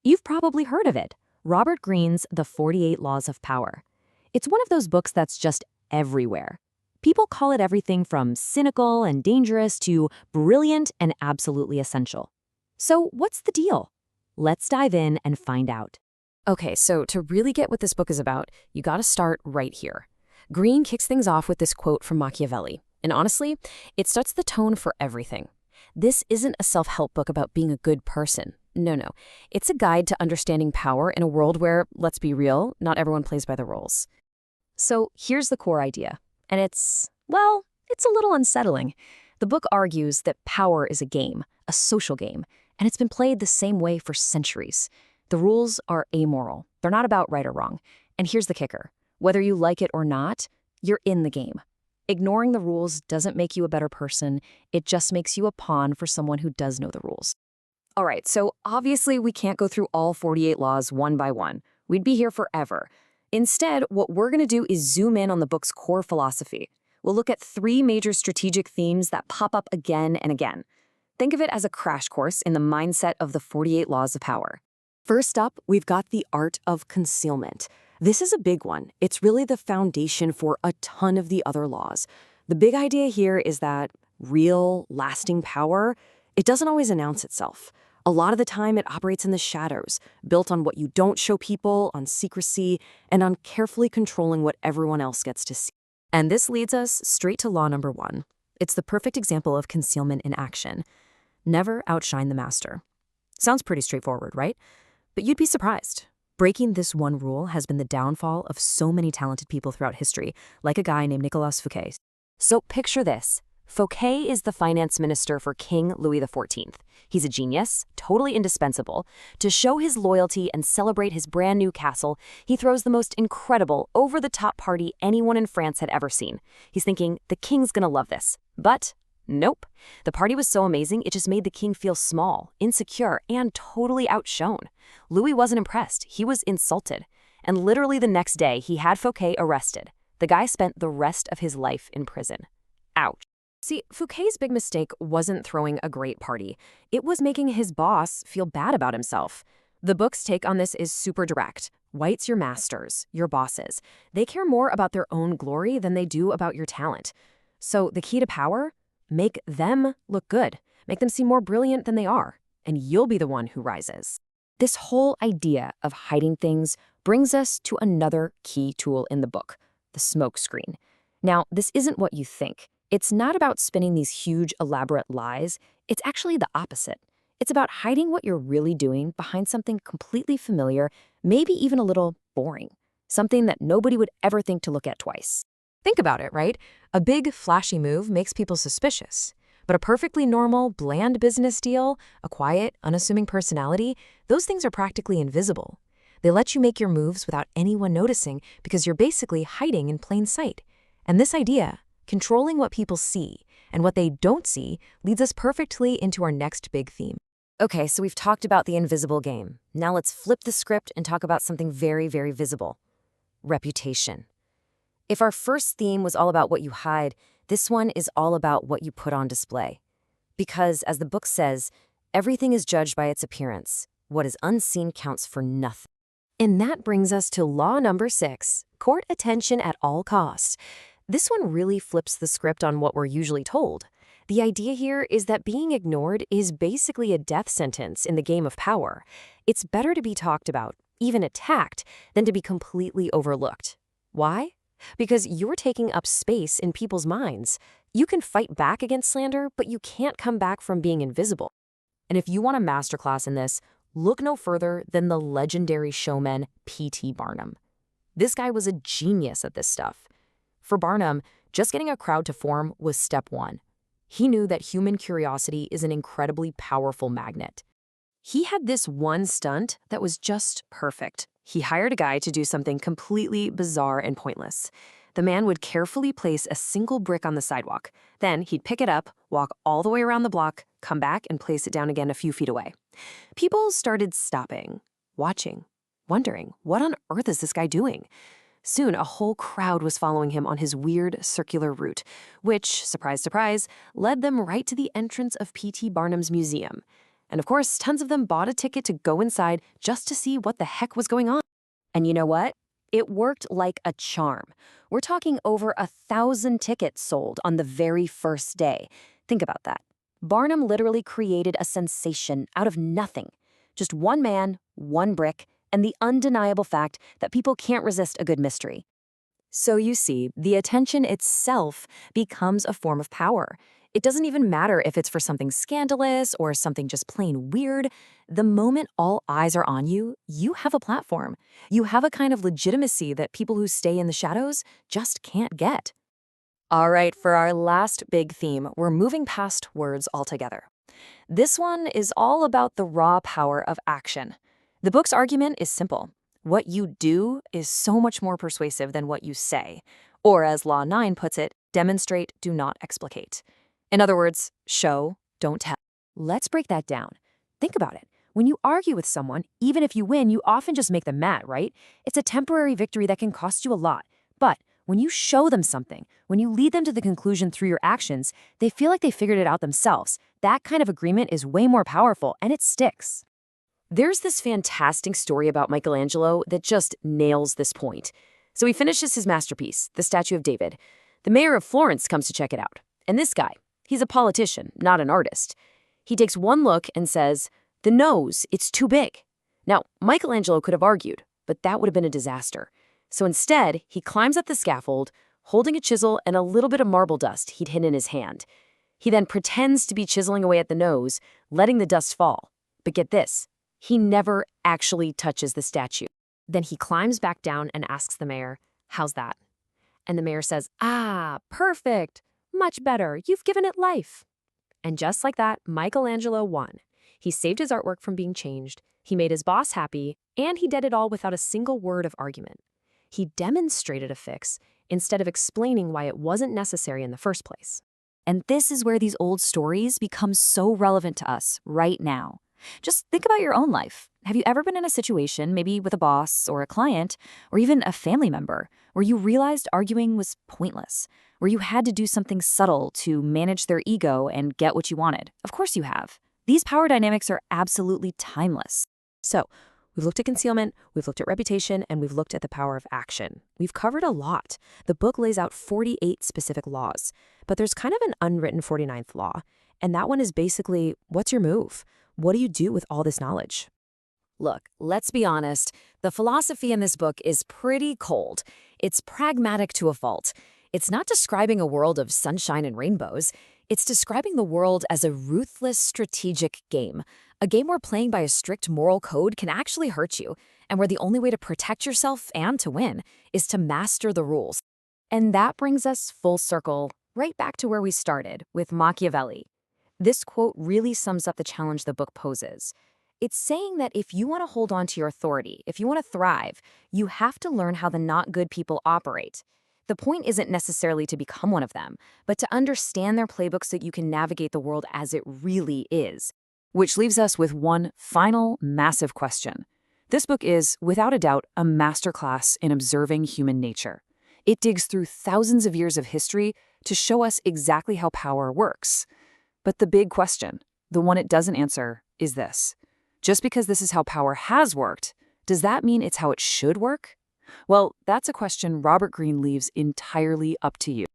You've probably heard of it, Robert Greene's The 48 Laws of Power. It's one of those books that's just everywhere. People call it everything from cynical and dangerous to brilliant and absolutely essential. So what's the deal? Let's dive in and find out. Okay, so to really get what this book is about, you gotta start right here. Greene kicks things off with this quote from Machiavelli. And honestly, it sets the tone for everything. This isn't a self-help book about being a good person. No. It's a guide to understanding power in a world where, let's be real, not everyone plays by the rules. So here's the core idea. And it's a little unsettling. The book argues that power is a game, a social game, and it's been played the same way for centuries. The rules are amoral. They're not about right or wrong. And here's the kicker. Whether you like it or not, you're in the game. Ignoring the rules doesn't make you a better person. It just makes you a pawn for someone who does know the rules. All right, so obviously we can't go through all 48 laws one by one. We'd be here forever. Instead, what we're going to do is zoom in on the book's core philosophy. We'll look at 3 major strategic themes that pop up again and again. Think of it as a crash course in the mindset of the 48 laws of power. First up, we've got the art of concealment. This is a big one. It's really the foundation for a ton of the other laws. The big idea here is that real, lasting power, it doesn't always announce itself. A lot of the time, it operates in the shadows, built on what you don't show people, on secrecy, and on carefully controlling what everyone else gets to see. And this leads us straight to law number 1. It's the perfect example of concealment in action. Never outshine the master. Sounds pretty straightforward, right? But you'd be surprised. Breaking this one rule has been the downfall of so many talented people throughout history, like a guy named Nicolas Fouquet. So picture this. Fouquet is the finance minister for King Louis XIV. He's a genius, totally indispensable. To show his loyalty and celebrate his brand new castle, he throws the most incredible, over-the-top party anyone in France had ever seen. He's thinking, the king's gonna love this. But nope. The party was so amazing, it just made the king feel small, insecure, and totally outshone. Louis wasn't impressed. He was insulted. And literally the next day, he had Fouquet arrested. The guy spent the rest of his life in prison. Ouch. See, Fouquet's big mistake wasn't throwing a great party. It was making his boss feel bad about himself. The book's take on this is super direct. White's your masters, your bosses. They care more about their own glory than they do about your talent. So the key to power? Make them look good. Make them seem more brilliant than they are. And you'll be the one who rises. This whole idea of hiding things brings us to another key tool in the book, the smoke screen. Now, this isn't what you think. It's not about spinning these huge, elaborate lies. It's actually the opposite. It's about hiding what you're really doing behind something completely familiar, maybe even a little boring, something that nobody would ever think to look at twice. Think about it, right? A big, flashy move makes people suspicious. But a perfectly normal, bland business deal, a quiet, unassuming personality, those things are practically invisible. They let you make your moves without anyone noticing because you're basically hiding in plain sight. And this idea, controlling what people see and what they don't see, leads us perfectly into our next big theme. Okay, so we've talked about the invisible game. Now let's flip the script and talk about something very, very visible. Reputation. If our first theme was all about what you hide, this one is all about what you put on display. Because, as the book says, everything is judged by its appearance. What is unseen counts for nothing. And that brings us to law number 6, court attention at all costs. This one really flips the script on what we're usually told. The idea here is that being ignored is basically a death sentence in the game of power. It's better to be talked about, even attacked, than to be completely overlooked. Why? Because you're taking up space in people's minds. You can fight back against slander, but you can't come back from being invisible. And if you want a masterclass in this, look no further than the legendary showman P.T. Barnum. This guy was a genius at this stuff. For Barnum, just getting a crowd to form was step 1. He knew that human curiosity is an incredibly powerful magnet. He had this one stunt that was just perfect. He hired a guy to do something completely bizarre and pointless. The man would carefully place a single brick on the sidewalk. Then he'd pick it up, walk all the way around the block, come back and place it down again a few feet away. People started stopping, watching, wondering, what on earth is this guy doing? Soon, a whole crowd was following him on his weird circular route, which, surprise, surprise, led them right to the entrance of P.T. Barnum's museum. And of course, tons of them bought a ticket to go inside just to see what the heck was going on. And you know what? It worked like a charm. We're talking over 1,000 tickets sold on the very first day. Think about that. Barnum literally created a sensation out of nothing. Just one man, one brick, and the undeniable fact that people can't resist a good mystery. So you see, the attention itself becomes a form of power. It doesn't even matter if it's for something scandalous or something just plain weird. The moment all eyes are on you, you have a platform. You have a kind of legitimacy that people who stay in the shadows just can't get. All right, for our last big theme, we're moving past words altogether. This one is all about the raw power of action. The book's argument is simple. What you do is so much more persuasive than what you say. Or as Law 9 puts it, demonstrate, do not explicate. In other words, show, don't tell. Let's break that down. Think about it. When you argue with someone, even if you win, you often just make them mad, right? It's a temporary victory that can cost you a lot. But when you show them something, when you lead them to the conclusion through your actions, they feel like they figured it out themselves. That kind of agreement is way more powerful, and it sticks. There's this fantastic story about Michelangelo that just nails this point. So he finishes his masterpiece, the Statue of David. The mayor of Florence comes to check it out. And this guy, he's a politician, not an artist. He takes one look and says, "The nose, it's too big." Now, Michelangelo could have argued, but that would have been a disaster. So instead, he climbs up the scaffold, holding a chisel and a little bit of marble dust he'd hidden in his hand. He then pretends to be chiseling away at the nose, letting the dust fall. But get this. He never actually touches the statue. Then he climbs back down and asks the mayor, "How's that?" And the mayor says, "Ah, perfect. Much better. You've given it life." And just like that, Michelangelo won. He saved his artwork from being changed, he made his boss happy, and he did it all without a single word of argument. He demonstrated a fix instead of explaining why it wasn't necessary in the first place. And this is where these old stories become so relevant to us right now. Just think about your own life. Have you ever been in a situation, maybe with a boss or a client, or even a family member, where you realized arguing was pointless, where you had to do something subtle to manage their ego and get what you wanted? Of course you have. These power dynamics are absolutely timeless. So, we've looked at concealment, we've looked at reputation, and we've looked at the power of action. We've covered a lot. The book lays out 48 specific laws, but there's kind of an unwritten 49th law, and that one is basically, what's your move? What do you do with all this knowledge? Look, let's be honest, the philosophy in this book is pretty cold. It's pragmatic to a fault. It's not describing a world of sunshine and rainbows. It's describing the world as a ruthless, strategic game. A game where playing by a strict moral code can actually hurt you, and where the only way to protect yourself and to win is to master the rules. And that brings us full circle, right back to where we started, with Machiavelli. This quote really sums up the challenge the book poses. It's saying that if you want to hold on to your authority, if you want to thrive, you have to learn how the not good people operate. The point isn't necessarily to become one of them, but to understand their playbook so that you can navigate the world as it really is. Which leaves us with one final massive question. This book is, without a doubt, a masterclass in observing human nature. It digs through thousands of years of history to show us exactly how power works. But the big question, the one it doesn't answer, is this. Just because this is how power has worked, does that mean it's how it should work? Well, that's a question Robert Greene leaves entirely up to you.